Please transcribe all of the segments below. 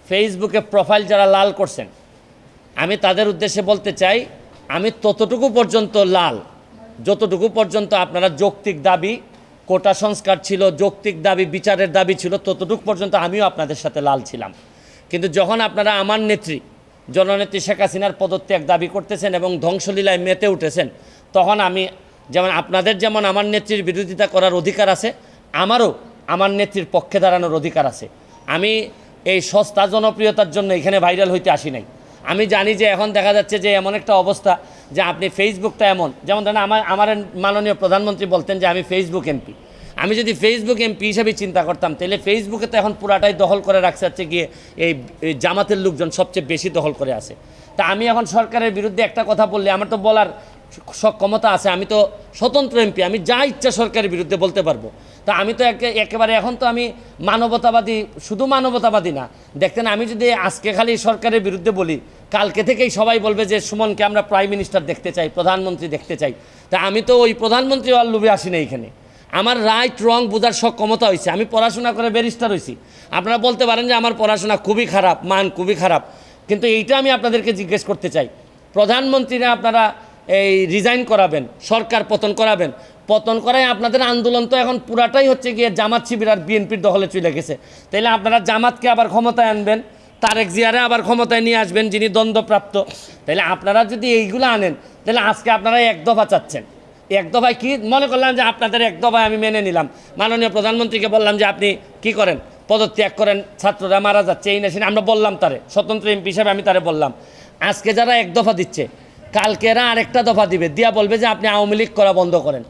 ফেসবুকে প্রোফাইল যারা লাল করছেন, আমি তাদের উদ্দেশ্যে বলতে চাই, আমি ততটুকু পর্যন্ত লাল যতটুকু পর্যন্ত আপনারা যৌক্তিক দাবি, কোটা সংস্কার ছিল, যৌক্তিক দাবি, বিচারের দাবি ছিল, ততটুকু পর্যন্ত আমিও আপনাদের সাথে লাল ছিলাম। কিন্তু যখন আপনারা আমার নেত্রী জননেত্রী শেখ হাসিনার পদত্যাগ দাবি করতেছেন এবং ধ্বংসলীলায় মেতে উঠেছেন, তখন আমি যেমন আপনাদের যেমন আমার নেত্রীর বিরোধিতা করার অধিকার আছে, আমারও আমার নেত্রীর পক্ষে দাঁড়ানোর অধিকার আছে। আমি এই সস্তা জনপ্রিয়তার জন্য এখানে ভাইরাল হইতে আসি নাই। আমি জানি যে এখন দেখা যাচ্ছে যে এমন একটা অবস্থা যে আপনি ফেসবুকটা এমন, যেমন ধরেন আমার মাননীয় প্রধানমন্ত্রী বলতেন যে আমি ফেসবুক এমপি। আমি যদি ফেসবুক এমপি হিসেবে চিন্তা করতাম, তাহলে ফেসবুকে তো এখন পুরাটাই দখল করে রাখছে হচ্ছে গিয়ে এই জামাতের লোকজন সবচেয়ে বেশি দখল করে আছে। তা আমি এখন সরকারের বিরুদ্ধে একটা কথা বললে আমার তো বলার ক্ষমতা আছে, আমি তো স্বতন্ত্র এমপি, আমি যা ইচ্ছা সরকারের বিরুদ্ধে বলতে পারবো। তা আমি তো একেবারে এখন তো আমি মানবতাবাদী, শুধু মানবতাবাদী না, দেখতেন আমি যদি আজকে খালি সরকারের বিরুদ্ধে বলি, কালকে থেকেই সবাই বলবে যে সুমনকে আমরা প্রাইম মিনিস্টার দেখতে চাই, প্রধানমন্ত্রী দেখতে চাই। তা আমি তো ওই প্রধানমন্ত্রী আর লোভে আসি না এখানে। আমার রাইট রং বোঝার ক্ষমতা হয়েছে, আমি পড়াশোনা করে ব্যারিস্টার হয়েছি। আপনারা বলতে পারেন যে আমার পড়াশোনা খুবই খারাপ, মান খুবই খারাপ, কিন্তু এইটা আমি আপনাদেরকে জিজ্ঞেস করতে চাই, প্রধানমন্ত্রীরা আপনারা এই রিজাইন করাবেন, সরকার পতন করাবেন, পতন করায় আপনাদের আন্দোলন তো এখন পুরাটাই হচ্ছে গিয়ে জামাত শিবির আর বিএনপির দখলে চলে গেছে। তাইলে আপনারা জামাতকে আবার ক্ষমতায় আনবেন, তারেক জিয়ারে আবার ক্ষমতায় নিয়ে আসবেন যিনি দ্বন্দ্বপ্রাপ্ত। তাইলে আপনারা যদি এইগুলো আনেন, তাহলে আজকে আপনারা এক দফা চাচ্ছেন। এক দফায় কি মনে করলাম যে আপনাদের এক দফায় আমি মেনে নিলাম, মাননীয় প্রধানমন্ত্রীকে বললাম যে আপনি কি করেন, পদত্যাগ করেন, ছাত্ররা মারা যাচ্ছে, এই না আমরা বললাম তারে, স্বতন্ত্র এমপি হিসাবে আমি তারে বললাম। আজকে যারা এক দফা দিচ্ছে, কালকে এরা আরেকটা দফা দিবে, দিয়া বলবে যে আপনি আওয়ামী লীগ করা বন্ধ করেন,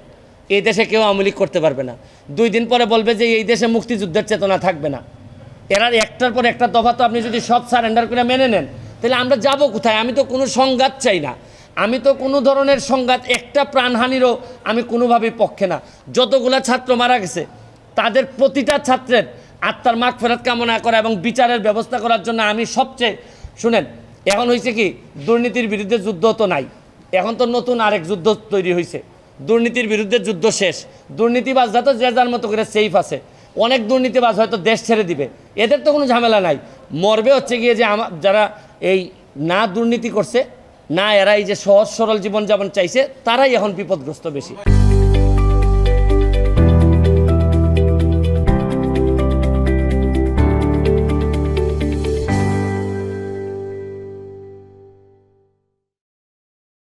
এই দেশে কেউ আওয়ামী লীগ করতে পারবে না। 2 দিন পরে বলবে যে এই দেশে মুক্তিযুদ্ধের চেতনা থাকবে না। এরা একটার পর একটা দফা তো আপনি যদি সব সারেন্ডার করে মেনে নেন, তাহলে আমরা যাব কোথায়? আমি তো কোনো সংঘাত চাই না, আমি তো কোনো ধরনের সংঘাত, একটা প্রাণহানিরও আমি কোনোভাবেই পক্ষে না। যতগুলা ছাত্র মারা গেছে তাদের প্রতিটা ছাত্রের আত্মার মাগফিরাত কামনা করা এবং বিচারের ব্যবস্থা করার জন্য আমি সবচেয়ে, শুনেন, এখন হয়েছে কি, দুর্নীতির বিরুদ্ধে যুদ্ধ তো নাই, এখন তো নতুন আরেক যুদ্ধ তৈরি হয়েছে। দুর্নীতির বিরুদ্ধে যুদ্ধ শেষ, দুর্নীতিবাজরা তো যে যার মতো করে সেফ আছে। অনেক দুর্নীতিবাজ হয়তো দেশ ছেড়ে দিবে, এদের তো কোনো ঝামেলা নাই। মরবে হচ্ছে গিয়ে যে যারা এই না দুর্নীতি করছে, না এরা এই যে সহজ সরল জীবনযাপন চাইছে, তারাই এখন বিপদগ্রস্ত বেশি।